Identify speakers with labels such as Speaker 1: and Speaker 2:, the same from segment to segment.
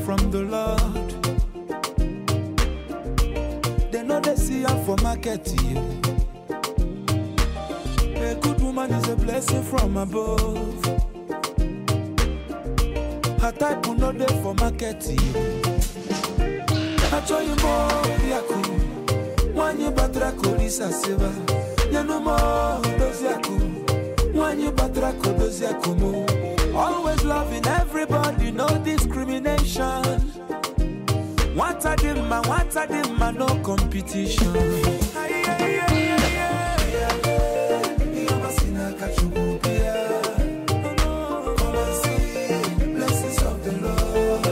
Speaker 1: From the Lord, they know they see her for market. A good woman is a blessing from above. Her type will not there for market. I tell you more, Yaku. When you batra kolisa seva, you know more those Yaku. When you batra those Yakumo. Always loving everybody, no discrimination. What a dimma, no competition. Come and see blessings of the Lord.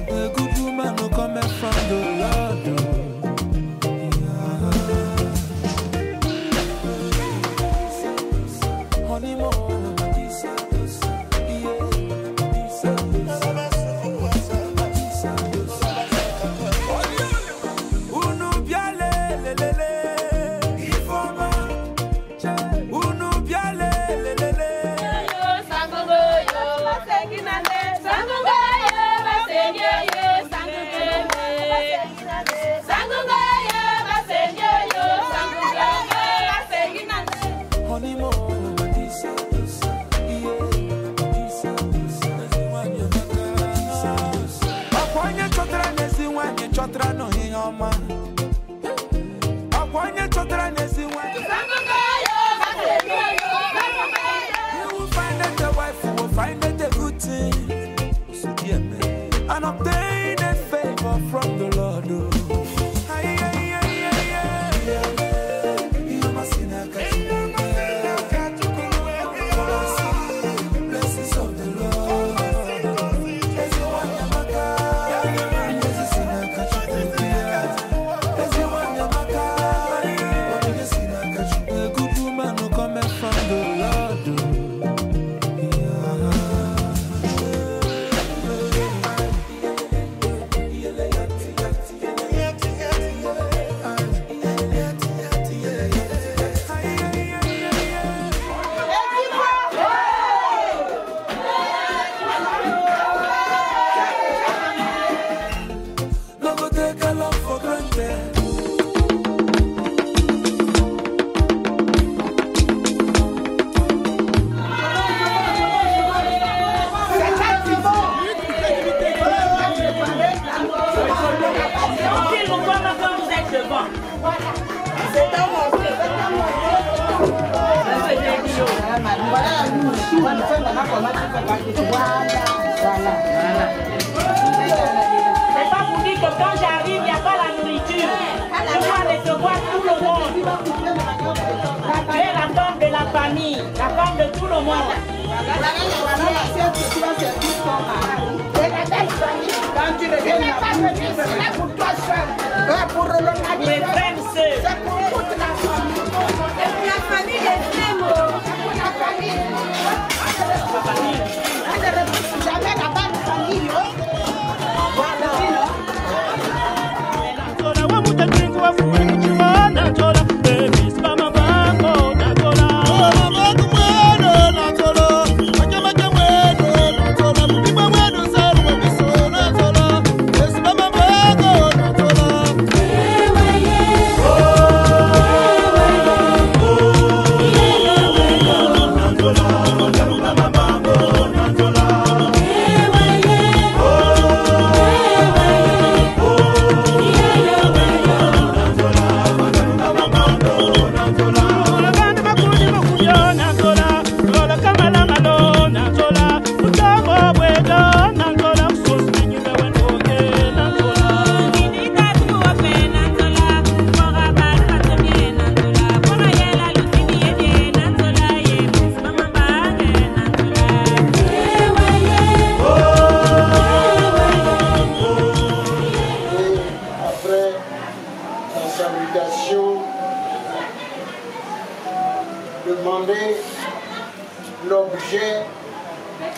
Speaker 1: A good woman no come from the Lord. And obtain a favor from the Lord. Blessings of the Lord. A good woman who comes from the Lord.
Speaker 2: C'est pas pour dire que quand j'arrive, il n'y a pas la nourriture. Je dois recevoir tout le monde. Tu es la femme de la famille, la femme de tout le monde.
Speaker 3: Quand tu reviens, c'est pas pour toi seul. Pour le
Speaker 2: Mes frères, sœurs.
Speaker 3: c'est pour toute la famille. C'est pour la famille des frères. C'est pour la famille. On ne refuse jamais la bonne famille. Voilà.
Speaker 4: demander l'objet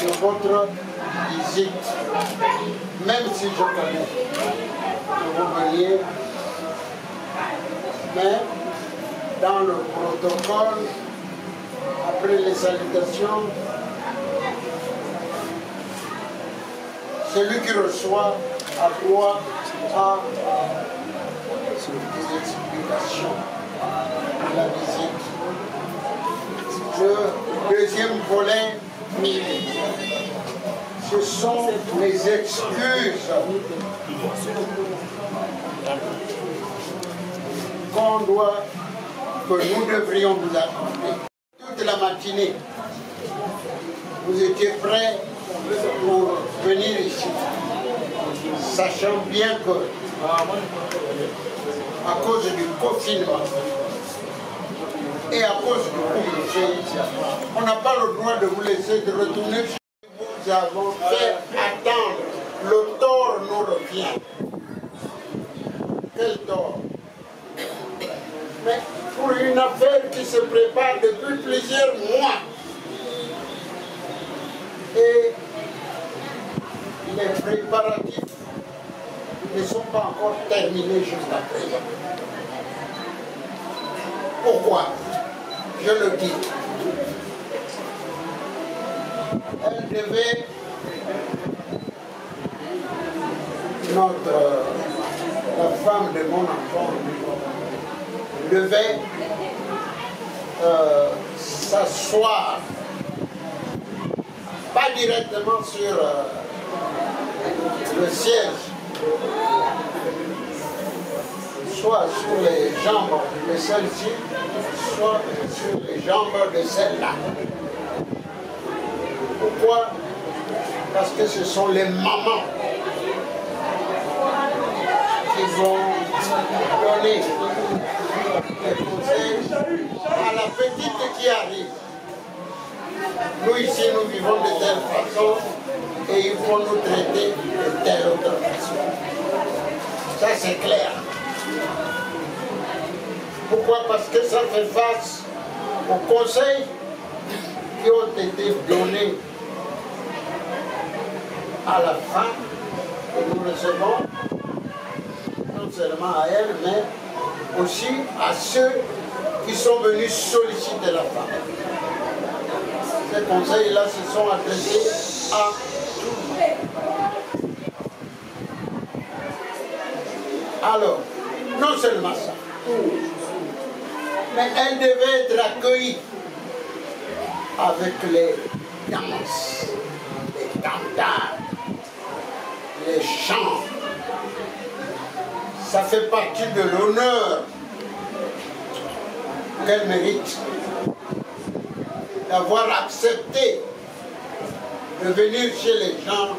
Speaker 4: de votre visite, même si je connais que vous veniez, mais dans le protocole, après les salutations, celui qui reçoit a droit à des explications de la visite. Le deuxième volet, ce sont les excuses que nous devrions vous accorder. Toute la matinée, vous étiez prêts pour venir ici, sachant bien que, à cause du confinement et à cause du couvre-feu, on n'a pas le droit de vous laisser de retourner chez vous. Nous avons fait attendre. Le tort nous revient. Quel tort? Mais pour une affaire qui se prépare depuis plusieurs mois, et les préparatifs ne sont pas encore terminés jusqu'à présent. Pourquoi? Je le dis. Elle devait, la femme de mon enfant, devait s'asseoir, pas directement sur le siège, soit sur les jambes de celle-ci, soit sur les jambes de celle-là. Pourquoi? Parce que ce sont les mamans qui vont donner des conseils à la petite qui arrive. Nous ici, nous vivons de telle façon et ils vont nous traiter de telle autre façon. Ça, c'est clair. Pourquoi? Parce que ça fait face aux conseils qui ont été donnés à la femme que nous recevons, non seulement à elle, mais aussi à ceux qui sont venus solliciter la femme. Ces conseils-là se sont adressés à tout le monde. Alors, non seulement ça, mais elle devait être accueillie avec les danses, les cantades, les chants. Ça fait partie de l'honneur qu'elle mérite d'avoir accepté de venir chez les gens,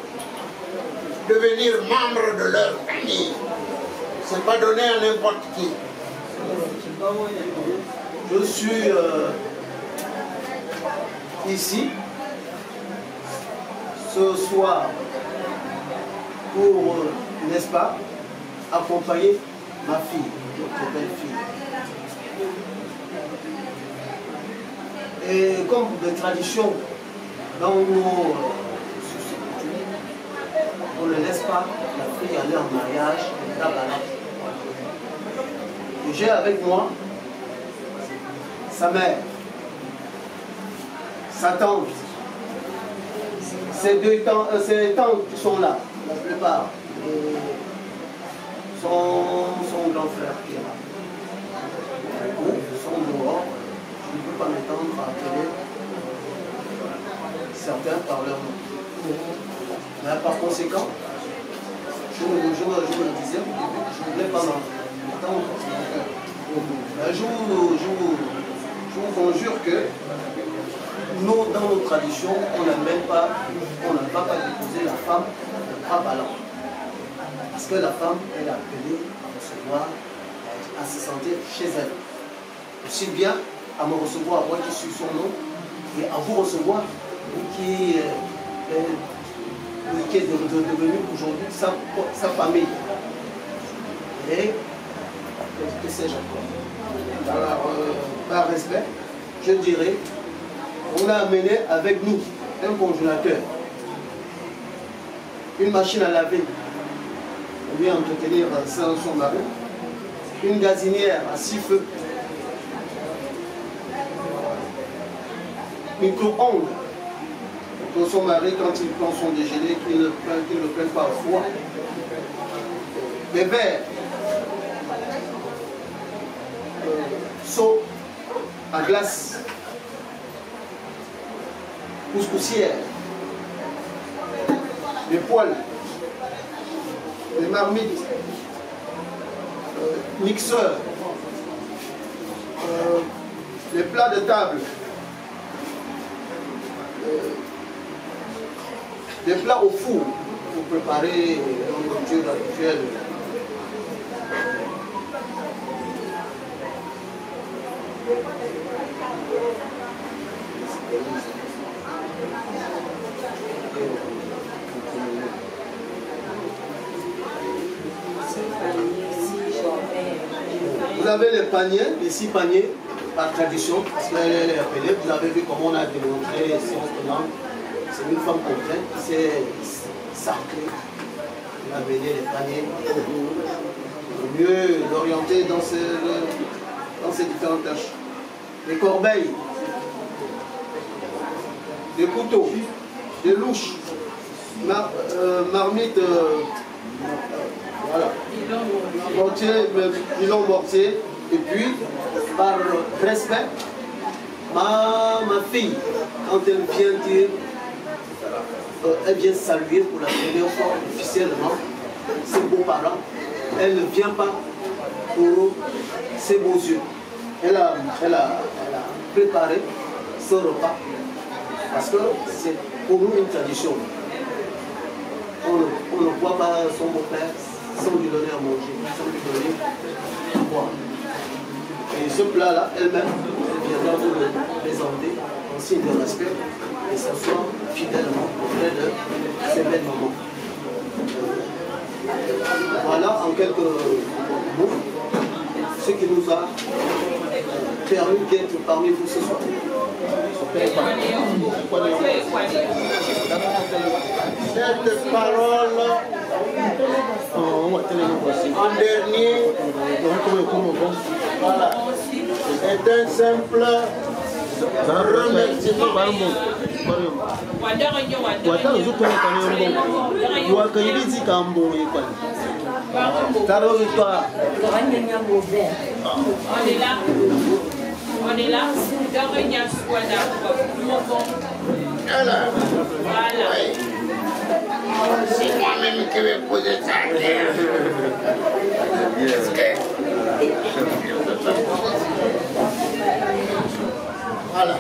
Speaker 4: de devenir membre de leur famille. Ce n'est pas donné à n'importe qui.
Speaker 5: Je suis ici ce soir pour, n'est-ce pas, accompagner ma fille, notre belle-fille. Et comme de tradition dans nos sociétés, on ne laisse pas la fille aller en mariage et la balade. J'ai avec moi sa mère, sa tante, ses tantes qui sont là, la plupart, et son grand frère qui est là. Ils sont dehors, je ne peux pas m'étendre à appeler certains par leur nom. Mais par conséquent, je me le disais, je ne voulais pas m'entendre. Je vous conjure que nous, dans nos traditions, on n'a pas déposé la femme à ballon. Parce que la femme, elle est appelée à recevoir, à se sentir chez elle. Aussi bien à me recevoir, moi qui suis son nom, et à vous recevoir, vous qui est devenu aujourd'hui sa famille. Et que sais-je encore. Alors, par respect, je dirais, on a amené avec nous un congélateur, une machine à laver, pour bien entretenir son mari, une gazinière à 6 feux, micro-ondes pour son mari quand il prend son déjeuner, qu'il ne prenne pas froid, des verres, seau à glace, couscoussière, des poêles, des marmites, mixeurs, des plats de table, des plats au four pour préparer la nourriture habituelle. Vous avez les paniers, les 6 paniers par tradition, parce qu'elle est appelée. Vous avez vu comment on a démontré c'est une femme complète qui s'est sacrée. On a amené les paniers pour mieux l'orienter dans ses différentes tâches. Des corbeilles, des couteaux, des louches, marmites, voilà, pilon mortier, et puis par respect, ma fille, quand elle vient dire, elle vient saluer pour la première fois officiellement ses beaux-parents, elle ne vient pas pour ses beaux yeux. Elle a préparé ce repas parce que c'est pour nous une tradition. On ne voit pas son beau-père sans lui donner à manger, sans lui donner à boire. Et ce plat-là, elle-même, elle viendra vous le présenter en signe de respect et s'asseoir fidèlement auprès de ses belles mamans. Voilà en quelques mots ce qui nous a permis d'être parmi vous ce soir.
Speaker 4: Cette parole en dernier, voilà, est un simple remerciement.
Speaker 2: On est là.
Speaker 4: Voilà.
Speaker 2: Voilà.
Speaker 4: C'est moi-même qui vais poser ça. Voilà.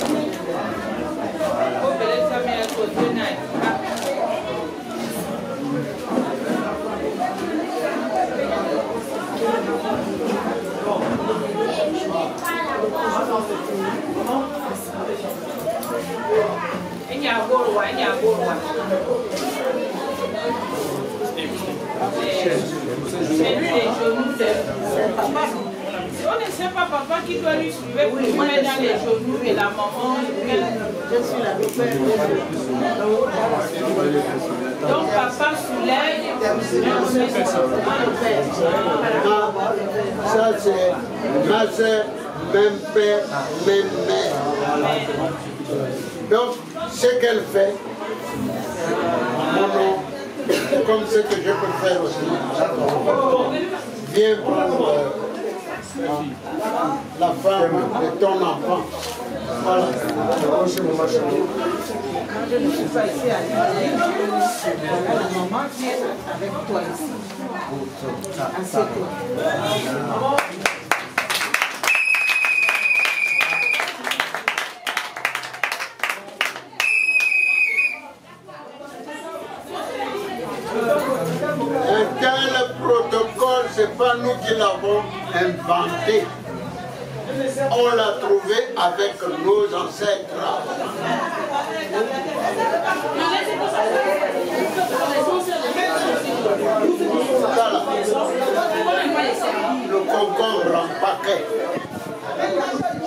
Speaker 2: On ne sait pas papa qui doit lui suivre pour lui mettre dans les genoux et la maman. Je suis la donc papa soulève.
Speaker 4: Ça c'est ma soeur, même père, même mère. Donc ce qu'elle fait, comme ce que je peux faire aussi, viens prendre la femme de ton enfant. Voilà.
Speaker 6: Quand je ne suis pas ici à la maman qui est avec toi ici. Assieds-toi.
Speaker 4: Un tel protocole, c'est pas nous qui l'avons inventé. On l'a trouvé avec nos ancêtres. Voilà. Le concombre en paquet.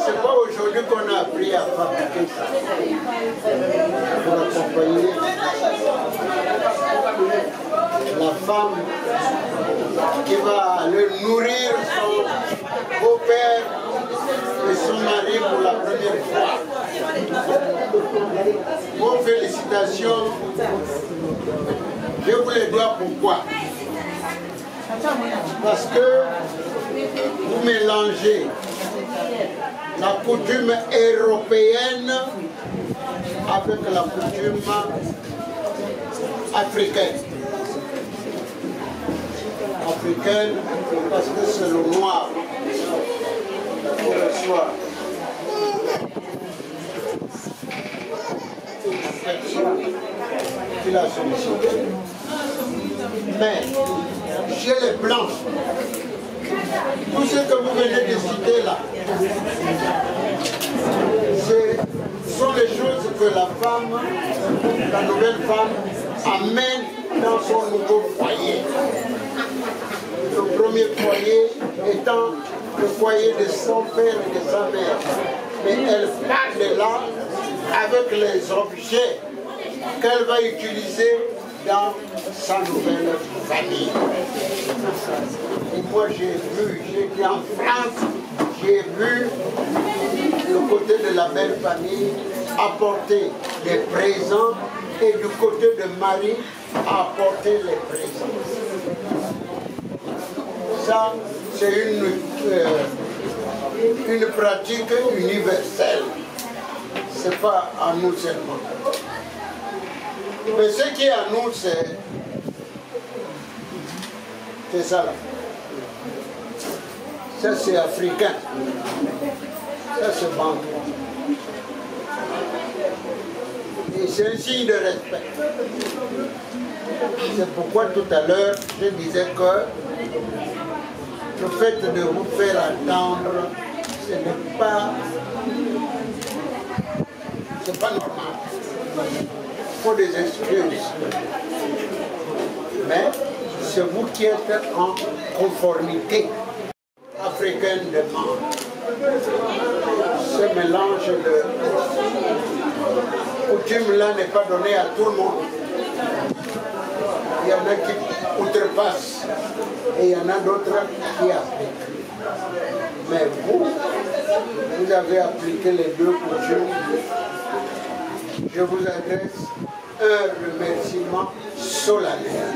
Speaker 4: C'est pas aujourd'hui qu'on a appris. aider à fabriquer ça. Pour accompagner la femme qui va aller nourrir son beau-père et son mari pour la première fois. Bon, félicitations. Je vous les dois pourquoi? Parce que vous mélangez la coutume européenne avec la coutume africaine. Africaine parce que c'est le noir qu'on reçoit. Qui l'a sollicité. Mais chez les blancs, tout ce que vous venez de citer là, ce sont les choses que la femme, la nouvelle femme, amène dans son nouveau foyer. Le premier foyer étant le foyer de son père et de sa mère. Mais elle part de là avec les objets qu'elle va utiliser dans sa nouvelle famille. Et moi j'ai été en France, j'ai vu le côté de la belle famille apporter des présents et du côté de Marie apporter les présents. Ça, c'est une pratique universelle. Ce n'est pas à nous seulement. Mais ce qui est à nous, c'est ça là. Ça, c'est africain. Ça, c'est banque. Et c'est un signe de respect. C'est pourquoi tout à l'heure, je disais que le fait de vous faire attendre, ce n'est pas normal. Il faut des excuses. Mais c'est vous qui êtes en conformité africaine de monde. Ce mélange de coutumes-là n'est pas donné à tout le monde. Il y en a qui outrepassent et il y en a d'autres qui appliquent. Mais vous avez appliqué les deux coutumes. Je vous adresse un remerciement solennel.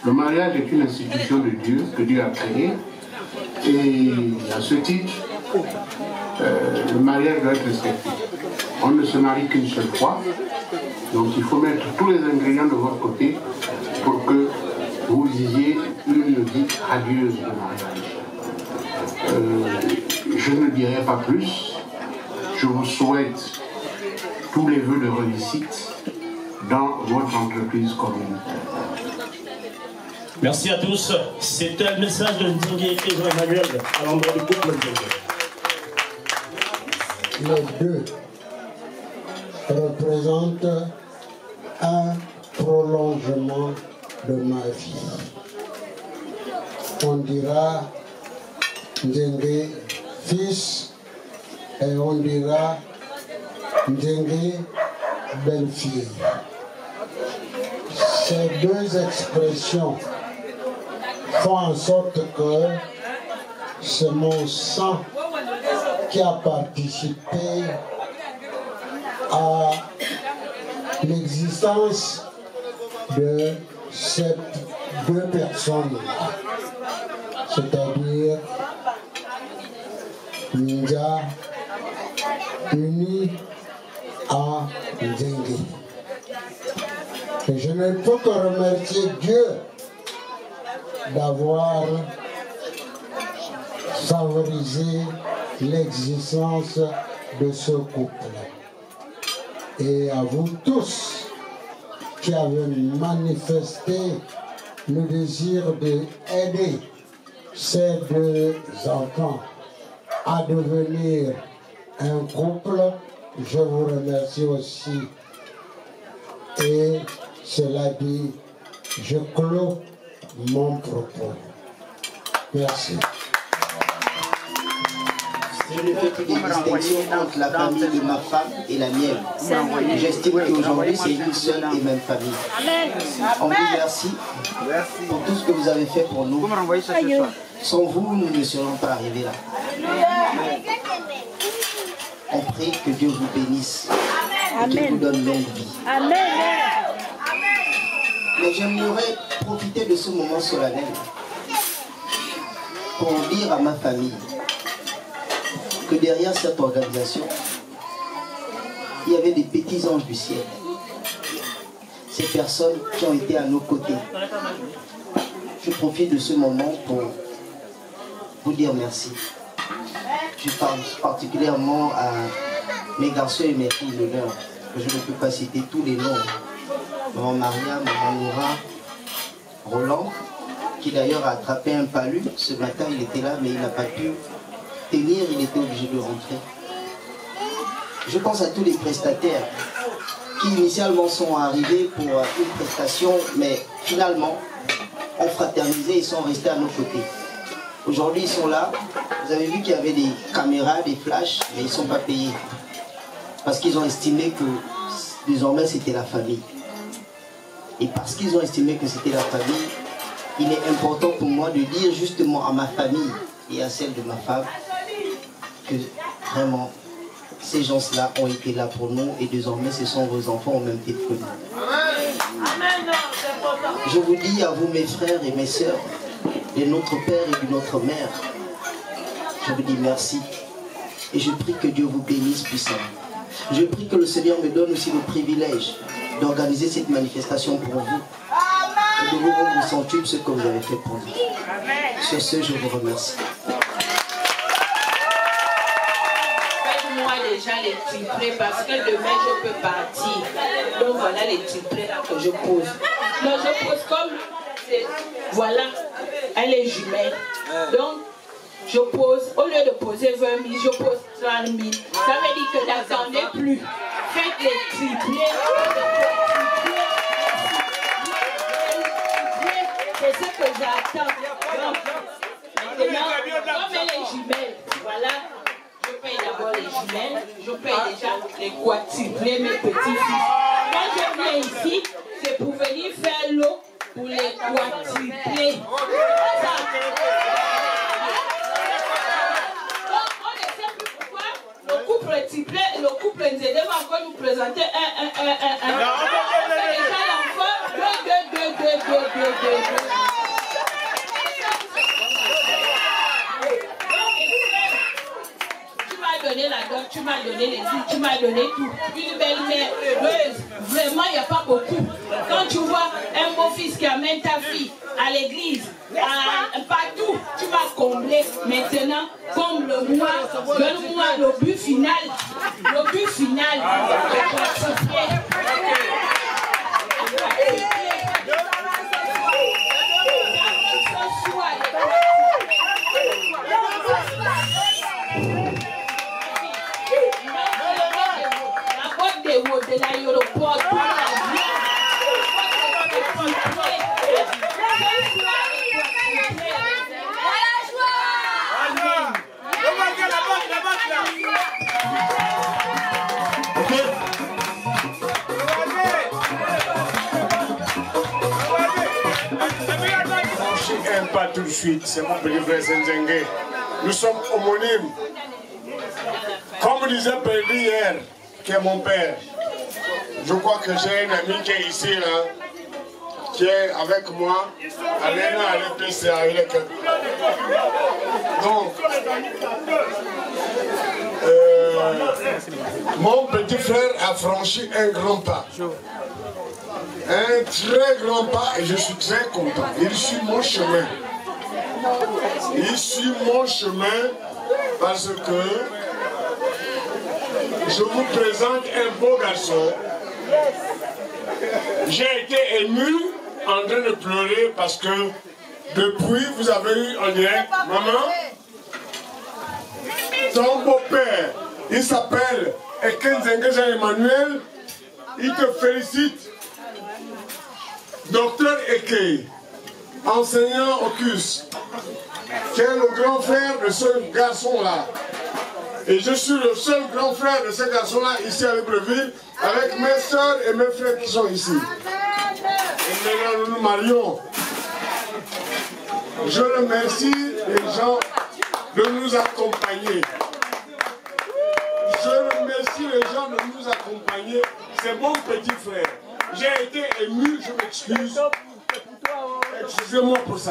Speaker 7: Le mariage est une institution de Dieu, que Dieu a créée. Et à ce titre, le mariage doit être respecté. On ne se marie qu'une seule fois. Donc il faut mettre tous les ingrédients de votre côté pour que vous ayez une vie radieuse de mariage. Je ne dirai pas plus. Je vous souhaite tous les vœux de réussite dans votre entreprise communautaire.
Speaker 8: Merci à tous. C'était le message de Ndingue et Jean-Emmanuel à l'endroit du couple Ndingue.
Speaker 9: Les deux représentent un prolongement de ma vie. On dira Ndingue fils et on dira Ndingue belle-fille. Ces deux expressions font en sorte que c'est mon sang qui a participé à l'existence de ces deux personnes, c'est-à-dire Ninja unis à Ndingue. Et je ne peux que remercier Dieu d'avoir favorisé l'existence de ce couple. Et à vous tous qui avez manifesté le désir d'aider ces deux enfants à devenir un couple, je vous remercie aussi. Et cela dit, je clôt mon propos. Merci.
Speaker 10: Je ne fais plus de distinction entre la famille de ma femme et la mienne. J'estime qu'aujourd'hui c'est une seule et même famille. On vous remercie pour tout ce que vous avez fait pour nous. Sans vous, nous ne serions pas arrivés là. On prie que Dieu vous bénisse et qu'il vous donne longue vie. Mais j'aimerais profiter de ce moment solennel pour dire à ma famille que derrière cette organisation, il y avait des petits anges du ciel. Ces personnes qui ont été à nos côtés. Je profite de ce moment pour vous dire merci. Je pense particulièrement à mes garçons et mes filles d'honneur, que je ne peux pas citer tous les noms. Maman Maria, Maman Noura, Roland, qui d'ailleurs a attrapé un palu. Ce matin, il était là, mais il n'a pas pu tenir, il était obligé de rentrer. Je pense à tous les prestataires qui initialement sont arrivés pour une prestation, mais finalement ont fraternisé et sont restés à nos côtés. Aujourd'hui, ils sont là. Vous avez vu qu'il y avait des caméras, des flashs, mais ils ne sont pas payés. Parce qu'ils ont estimé que désormais c'était la famille. Et parce qu'ils ont estimé que c'était la famille, il est important pour moi de dire justement à ma famille et à celle de ma femme que vraiment ces gens-là ont été là pour nous et désormais ce sont vos enfants au même titre que nous. Je vous dis à vous mes frères et mes sœurs, de notre père et de notre mère, je vous dis merci et je prie que Dieu vous bénisse puissamment. Je prie que le Seigneur me donne aussi le privilège d'organiser cette manifestation pour vous et de vous rendre au centuple ce que vous avez fait pour nous. Sur ce, je vous remercie.
Speaker 2: Faites-moi déjà les triplés parce que demain je peux partir. Donc voilà les triplés là que je pose. Non, je pose comme, voilà, elle est jumelle. Donc, je pose, au lieu de poser 20 000, je pose 30 000. Ça veut dire que n'attendez plus. Faites les triplés. C'est ce que j'attends. Maintenant, comme elle est jumelle, voilà, je paye d'abord les jumelles, je paye déjà les quadruplés, mes petits-fils. Quand je viens ici, c'est pour venir faire l'eau pour les quadruplés. Le couple Nzede va encore nous présenter un. On fait déjà l'enfant. 2. m'as donné les filles, tu m'as donné tout. Une belle-mère heureuse, vraiment, il n'y a pas beaucoup. Quand tu vois un beau-fils qui amène ta fille à l'église, partout, tu m'as comblé. Maintenant, comble-moi, donne-moi le but final. Le but final. De l'aéroport pour la vie.
Speaker 11: Un pas tout de suite, c'est mon petit frère Senzengue. Nous sommes homonymes. Comme disait Pédi hier, qui est mon père, je crois que j'ai un ami qui est ici, là, qui est avec moi, à l'EPCA. Donc, mon petit frère a franchi un grand pas. Un très grand pas et je suis très content. Il suit mon chemin. Il suit mon chemin parce que je vous présente un beau garçon. J'ai été ému en train de pleurer parce que depuis vous avez eu en direct, maman, ton beau-père, il s'appelle Ekenzengue Jean-Emmanuel, il te félicite. Docteur Eke, enseignant au CUS, qui est le grand frère de ce garçon-là. Et je suis le seul grand frère de ce garçon-là ici à Libreville, avec mes soeurs et mes frères qui sont ici. Et maintenant nous nous marions. Je remercie les gens de nous accompagner. Je remercie les gens de nous accompagner. C'est mon petit frère. J'ai été ému, je m'excuse. Excusez-moi pour ça.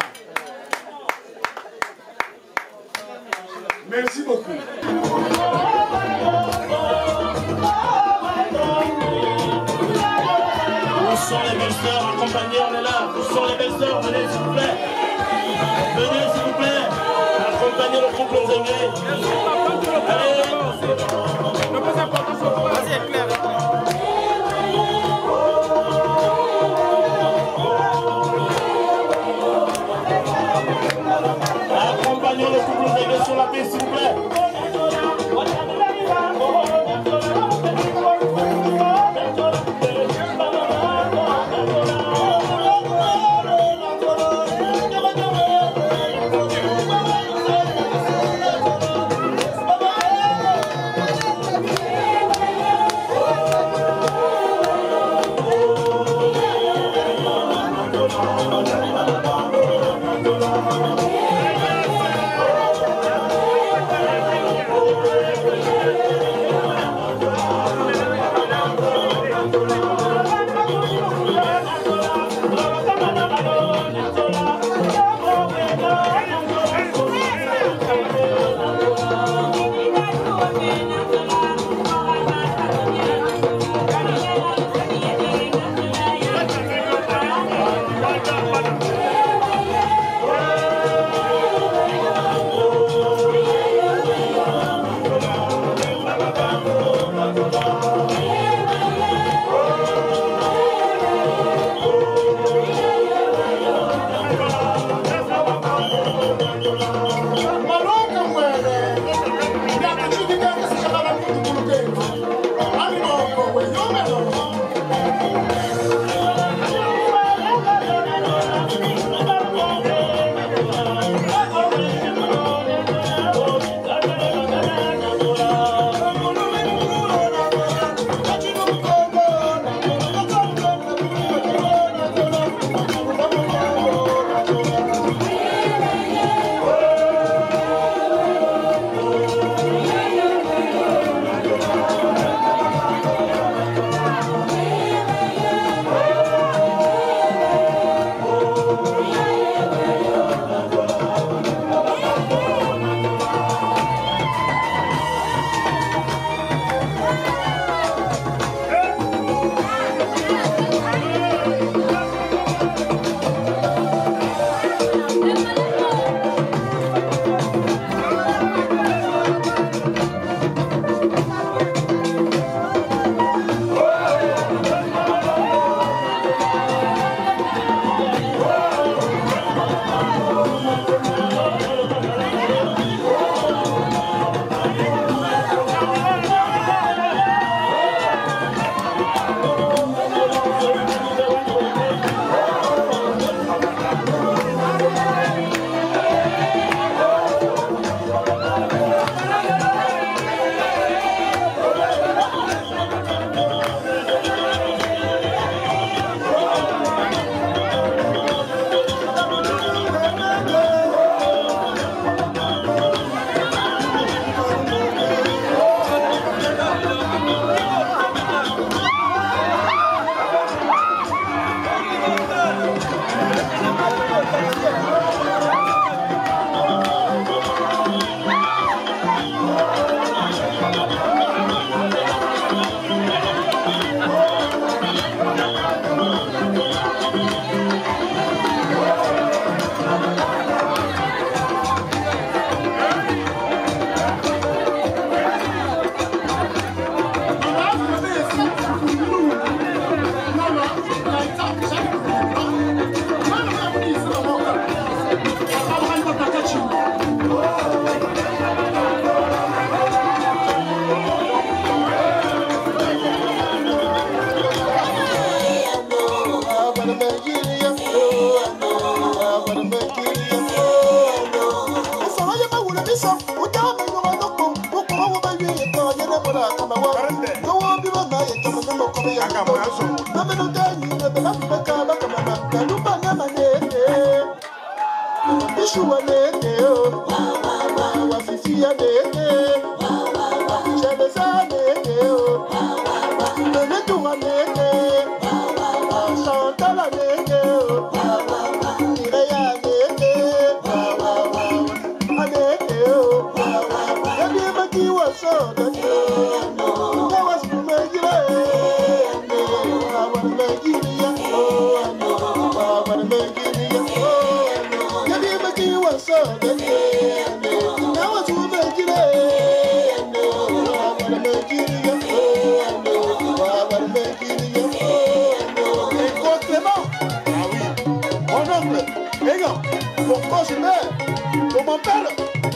Speaker 11: Merci beaucoup.
Speaker 8: Où sont les belles sœurs? Accompagnez, on est là. Où sont les belles sœurs? Venez s'il vous plaît. Venez s'il vous plaît. Accompagnez le couple Nzengue. Allez. Le plus important, c'est vas-y, éclaire. Accompagnons le couple Nzengue sur la piste, s'il vous plaît.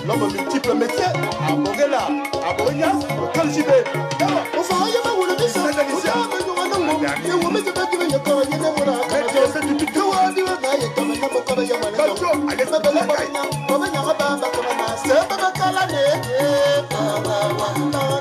Speaker 12: L'homme multiple métier, à Morella, à Borias, au Calcibé. On s'en va, il y a pas où le médecin. C'est un